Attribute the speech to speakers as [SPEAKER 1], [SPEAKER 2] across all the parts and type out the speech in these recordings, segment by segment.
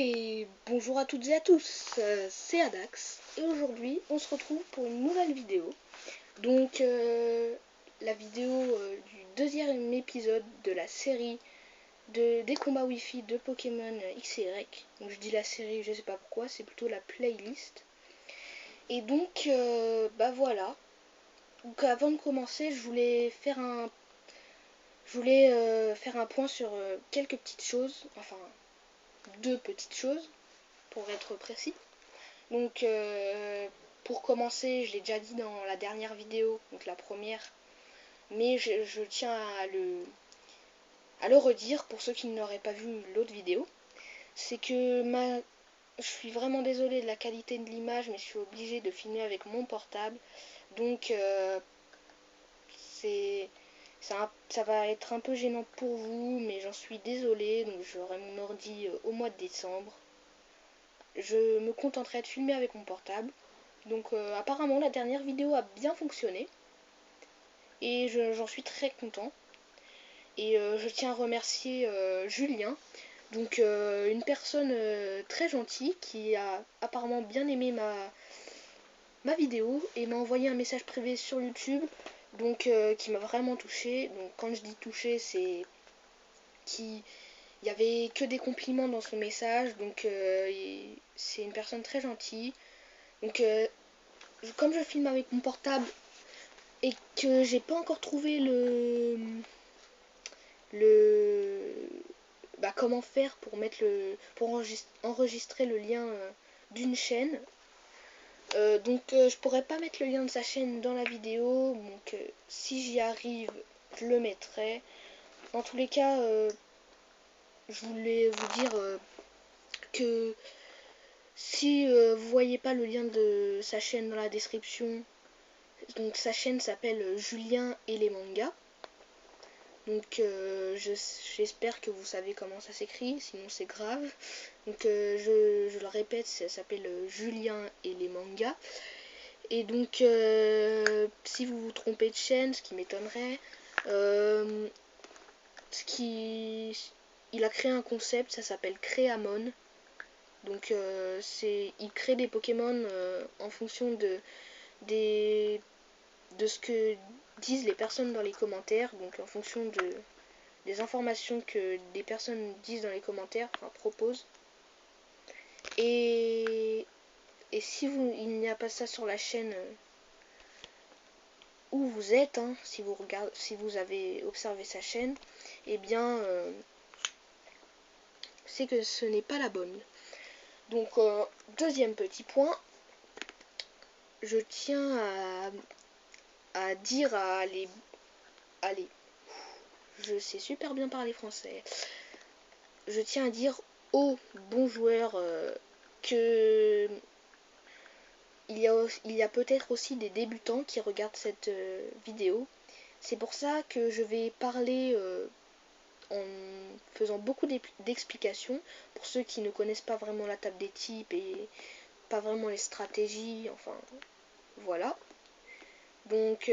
[SPEAKER 1] Et bonjour à toutes et à tous, c'est Adax et aujourd'hui on se retrouve pour une nouvelle vidéo. Donc la vidéo du deuxième épisode de la série des combats Wi-Fi de Pokémon X et Y. Donc je dis la série, je sais pas pourquoi, c'est plutôt la playlist. Et donc bah voilà. Donc avant de commencer, je voulais faire un point sur quelques petites choses, enfin deux petites choses pour être précis. Donc pour commencer, je l'ai déjà dit dans la dernière vidéo, donc la première, mais je tiens à le redire pour ceux qui n'auraient pas vu l'autre vidéo. C'est que je suis vraiment désolée de la qualité de l'image, mais je suis obligée de filmer avec mon portable. Donc ça va être un peu gênant pour vous, mais j'en suis désolée. Donc j'aurai mon ordi au mois de décembre. Je me contenterai de filmer avec mon portable. Donc apparemment la dernière vidéo a bien fonctionné et j'en suis très content. Et je tiens à remercier Julien, donc une personne très gentille qui a apparemment bien aimé ma vidéo et m'a envoyé un message privé sur YouTube, donc qui m'a vraiment touché. Donc quand je dis touché, c'est qu'il y avait que des compliments dans son message, donc c'est une personne très gentille. Donc comme je filme avec mon portable et que j'ai pas encore trouvé comment faire pour mettre pour enregistrer le lien d'une chaîne. Donc je pourrais pas mettre le lien de sa chaîne dans la vidéo, donc si j'y arrive je le mettrai. Dans tous les cas je voulais vous dire que si vous voyez pas le lien de sa chaîne dans la description, donc sa chaîne s'appelle Julien et les mangas. Donc j'espère que vous savez comment ça s'écrit, sinon c'est grave. Donc je le répète, ça s'appelle Julien et les mangas. Et donc si vous vous trompez de chaîne, ce qui m'étonnerait, il a créé un concept, ça s'appelle Créamon. Donc il crée des Pokémon en fonction de ce que disent les personnes dans les commentaires, donc en fonction des informations que des personnes disent dans les commentaires, enfin proposent. Et si il n'y a pas ça sur la chaîne où vous êtes, hein, si vous avez observé sa chaîne, eh bien c'est que ce n'est pas la bonne. Donc deuxième petit point, je tiens à dire je sais super bien parler français. Je tiens à dire aux bons joueurs que il y a peut-être aussi des débutants qui regardent cette vidéo. C'est pour ça que je vais parler en faisant beaucoup d'explications pour ceux qui ne connaissent pas vraiment la table des types et pas vraiment les stratégies, enfin voilà. Donc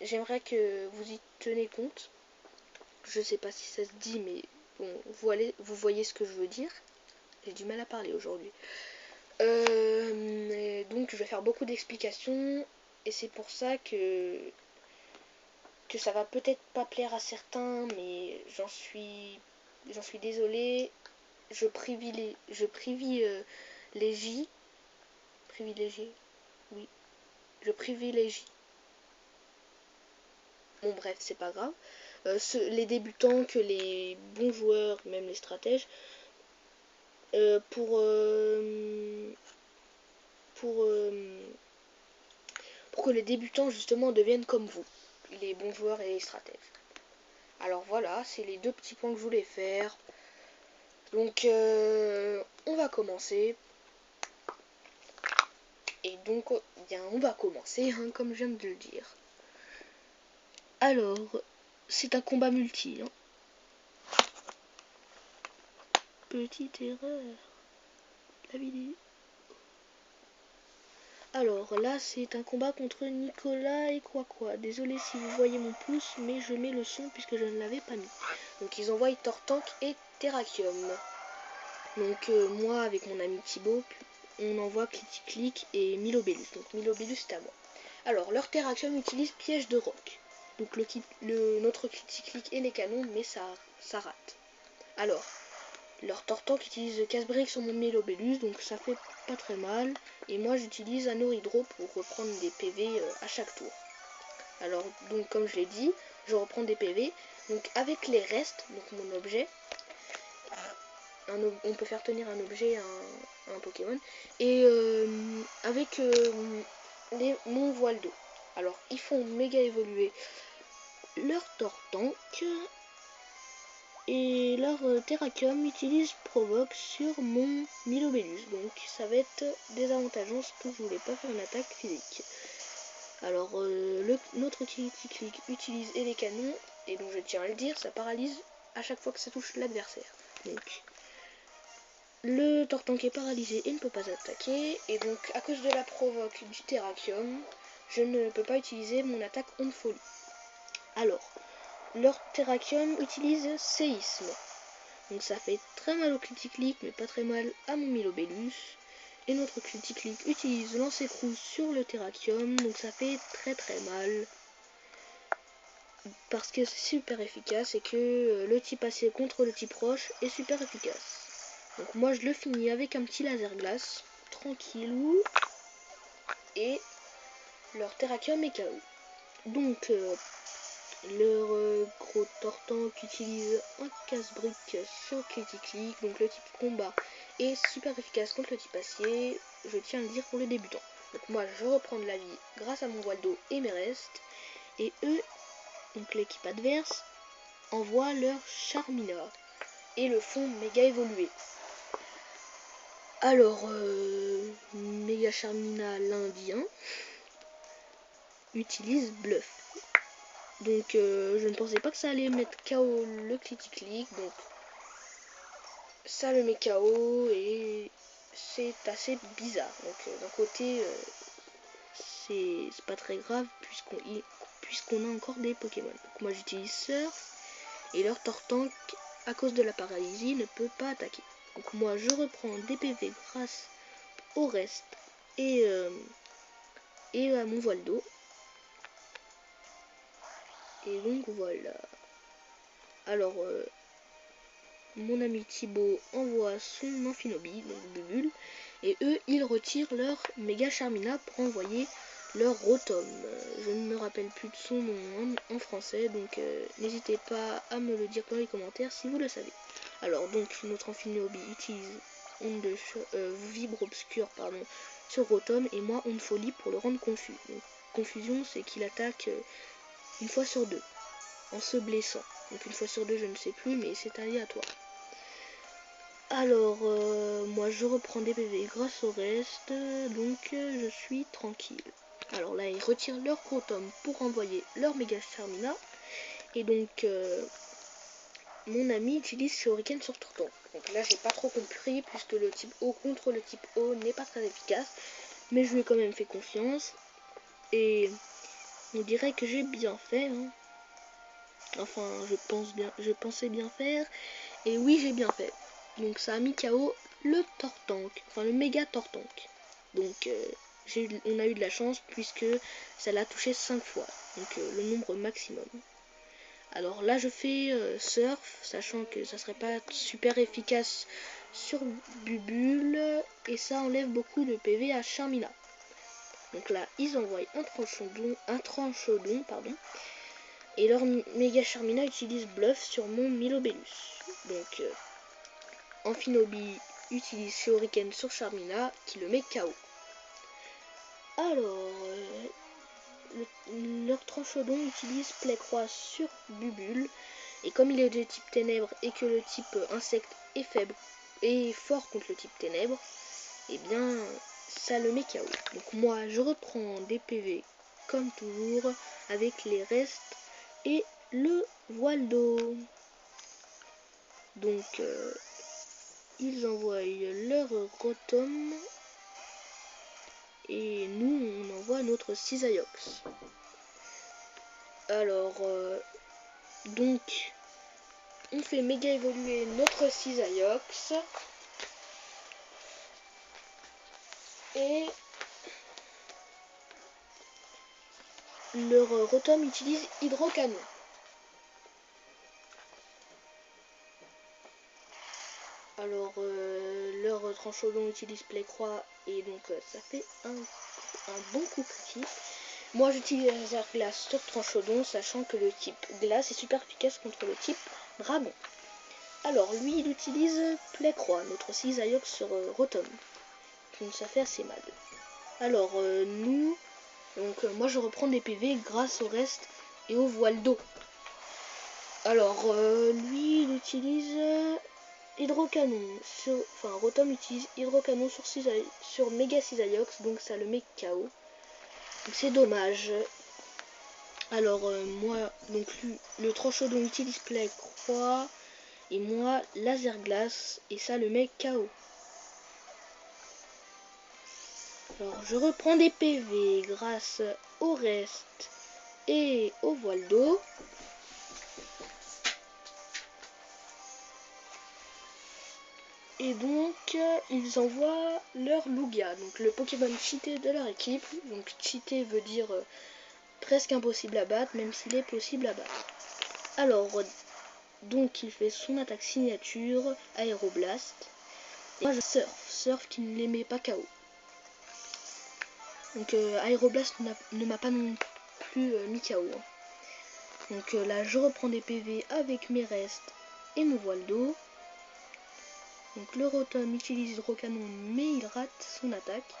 [SPEAKER 1] j'aimerais que vous y tenez compte. Je sais pas si ça se dit, mais bon, vous voyez ce que je veux dire. J'ai du mal à parler aujourd'hui. Donc je vais faire beaucoup d'explications et c'est pour ça que ça va peut-être pas plaire à certains, mais j'en suis désolée. Je privilégie oui, je privilégie. Bon bref, c'est pas grave. Les débutants que les bons joueurs, même les stratèges, pour que les débutants justement deviennent comme vous, les bons joueurs et les stratèges. Alors voilà, c'est les deux petits points que je voulais faire. Donc on va commencer. Et donc bien on va commencer hein, comme je viens de le dire. Alors c'est un combat multi. Hein. Petite erreur. La vidéo. Alors là c'est un combat contre Nicolas et quoi. Désolé si vous voyez mon pouce, mais je mets le son puisque je ne l'avais pas mis. Donc ils envoient Tortank et Terrakium. Donc moi avec mon ami Thibaut, on envoie Clitic et Milobellus. Donc Milobellus c'est à moi. Alors leur Terrakium utilise piège de roc. Donc notre Clitic et les canons, mais ça rate. Alors leur Tortank utilise casse-brique sur mon Milobellus, donc ça fait pas très mal. Et moi j'utilise un Hydro pour reprendre des PV à chaque tour. Alors donc comme je l'ai dit, je reprends des PV. Donc avec les restes, donc mon objet, on peut faire tenir un objet à un Pokémon. Et avec mon voile d'eau. Alors ils font méga évoluer leur Tortank. Et leur Terrakium utilise Provoque sur mon Milobellus. Donc ça va être désavantageant parce que je voulais pas faire une attaque physique. Alors notre Clitic utilise et les canons. Et donc je tiens à le dire, ça paralyse à chaque fois que ça touche l'adversaire. Donc le Tortank est paralysé et ne peut pas attaquer. Et donc à cause de la provoque du Terrakium, je ne peux pas utiliser mon attaque Onde Folie. Alors, leur Terrakium utilise Séisme. Donc ça fait très mal au Clitic, mais pas très mal à mon Milobellus. Et notre Clitic utilise Lancer Crous sur le Terrakium, donc ça fait très mal. Parce que c'est super efficace et que le type acier contre le type roche est super efficace. Donc moi je le finis avec un petit laser glace, tranquillou. Et leur Terrakium est KO. Donc leur gros Tortank utilise un casse-brique sur Clitic, donc le type combat est super efficace contre le type acier, je tiens à le dire pour les débutants. Donc moi je reprends de la vie grâce à mon voile d'eau et mes restes, et eux, donc l'équipe adverse, envoie leur Charmina et le font méga évoluer. Alors, méga Charmina l'Indien utilise Bluff. Donc je ne pensais pas que ça allait mettre KO le Clitic, donc ça le met KO et c'est assez bizarre. Donc d'un côté c'est pas très grave puisqu'on a encore des Pokémon. Donc moi j'utilise Surf et leur Tortank à cause de la paralysie ne peut pas attaquer. Donc moi je reprends des PV grâce au reste et à mon voile d'eau. Et donc voilà. Alors mon ami Thibaut envoie son Amphinobi, donc Bubule, et eux ils retirent leur Méga Charmina pour envoyer leur Rotom. Je ne me rappelle plus de son nom en français, donc n'hésitez pas à me le dire dans les commentaires si vous le savez. Alors donc notre Amphinobi utilise Vibre Obscur sur Rotom, et moi Onde Folie pour le rendre confus. Donc, confusion c'est qu'il attaque une fois sur deux en se blessant. Donc une fois sur deux je ne sais plus, mais c'est aléatoire. Alors, moi je reprends des PV grâce au reste, donc je suis tranquille. Alors là, ils retirent leur Rotom pour envoyer leur Méga Charmina. Et donc, mon ami utilise Shuriken sur Tortank. Donc là, j'ai pas trop compris, puisque le type eau contre le type eau n'est pas très efficace. Mais je lui ai quand même fait confiance. Et on dirait que j'ai bien fait. Hein. Enfin, je pensais bien faire. Et oui, j'ai bien fait. Donc ça a mis KO le Tortank, enfin le méga Tortank. Donc on a eu de la chance puisque ça l'a touché 5 fois, donc le nombre maximum. Alors là je fais Surf, sachant que ça serait pas super efficace sur Bubule, et ça enlève beaucoup de PV à Charmina. Donc là ils envoient un tranchodon, et leur méga Charmina utilise Bluff sur mon Milobellus. Donc Amphinobi utilise Shuriken sur Charmina qui le met KO. Alors, leur Tranchodon utilise Plecroix sur Bubule, et comme il est de type ténèbres et que le type insecte est faible et fort contre le type ténèbres, et bien ça le met KO. Donc moi je reprends des PV comme toujours avec les restes et le voile d'eau. Donc ils envoient leur Rotom et nous on envoie notre Cisaiox. Alors donc on fait méga évoluer notre Cisaiox Et leur Rotom utilise Hydrocanon. Alors leur Tranchodon utilise Plécroix et donc ça fait un bon coup critique. Moi j'utilise Laser Glace sur Tranchodon, sachant que le type glace est super efficace contre le type dragon. Alors lui il utilise Plécroix, notre Cisaillux sur Rotom. Donc ça fait assez mal. Alors nous, donc moi je reprends des PV grâce au reste et au voile d'eau. Alors lui il utilise Hydrocanon, enfin Rotom utilise Hydrocanon sur Mega Cisaillux, donc ça le met KO. Donc c'est dommage. Alors moi, donc lui, le Tranchodon utilise Plécroix et moi Laser Glace et ça le met KO. Alors je reprends des PV grâce au reste et au voile d'eau. Et donc ils envoient leur Lugia, donc le Pokémon cheaté de leur équipe. Donc cheaté veut dire presque impossible à battre, même s'il est possible à battre. Alors donc il fait son attaque signature, Aéroblast. Et moi je surf qui ne les met pas KO. Donc Aéroblast ne m'a pas non plus mis KO. Donc là je reprends des PV avec mes restes et mon voile d'eau. Donc le Rotom utilise Hydrocanon mais il rate son attaque.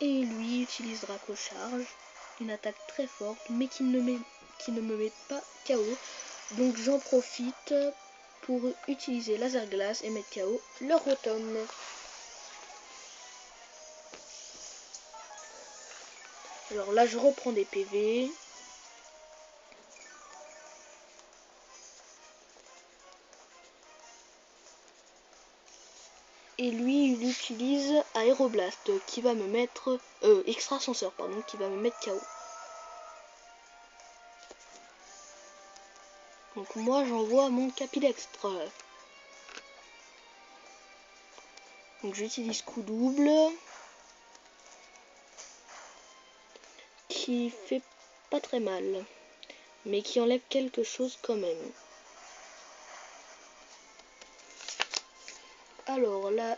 [SPEAKER 1] Et lui utilise Dracocharge, une attaque très forte mais qui ne me met pas KO. Donc j'en profite pour utiliser Laser Glace et mettre KO le Rotom. Alors là je reprends des PV. Et lui il utilise Aéroblast qui va me mettre Extrasenseur pardon, qui va me mettre KO. Donc moi j'envoie mon Capilextre. Donc j'utilise coup double qui fait pas très mal mais qui enlève quelque chose quand même. Alors là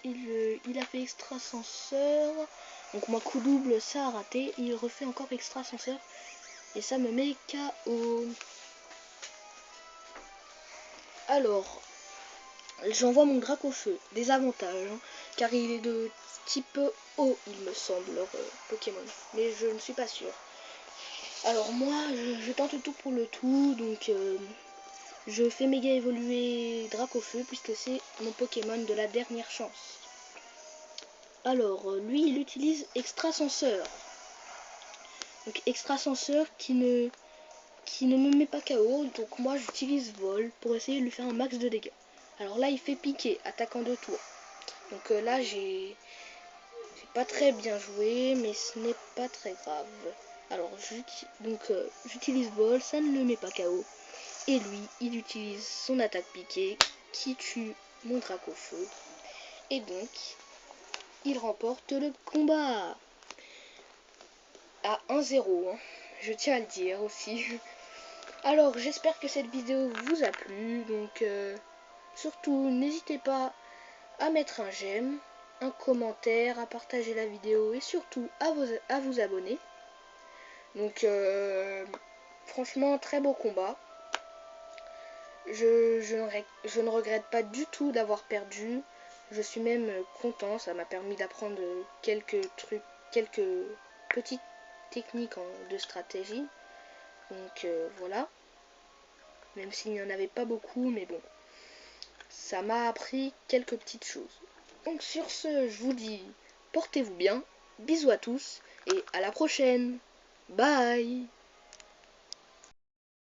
[SPEAKER 1] il a fait Extrasenseur. Donc moi coup double ça a raté. Il refait encore Extrasenseur et ça me met KO. Alors j'envoie mon Dracofeu. Des avantages hein, car il est de type eau il me semble leur Pokémon. Mais je ne suis pas sûr. Alors moi je tente tout pour le tout. Donc je fais méga évoluer Dracofeu puisque c'est mon Pokémon de la dernière chance. Alors lui il utilise Extrasenseur. Donc Extrasenseur qui ne me met pas KO. Donc moi j'utilise Vol pour essayer de lui faire un max de dégâts. Alors là il fait piquer, attaquant de tour. Donc là j'ai pas très bien joué mais ce n'est pas très grave. Alors j'utilise Vol, ça ne le met pas KO. Et lui il utilise son attaque piquée qui tue mon Dracofeu. Et donc il remporte le combat à 1-0 hein. Je tiens à le dire aussi. Alors j'espère que cette vidéo vous a plu. Donc surtout n'hésitez pas à mettre un j'aime, un commentaire, à partager la vidéo et surtout à vous abonner. Donc franchement très beau combat. Je ne regrette pas du tout d'avoir perdu. Je suis même content, ça m'a permis d'apprendre quelques trucs, quelques petites techniques de stratégie. Donc voilà. Même s'il n'y en avait pas beaucoup, mais bon. Ça m'a appris quelques petites choses. Donc sur ce, je vous dis, portez-vous bien, bisous à tous, et à la prochaine. Bye!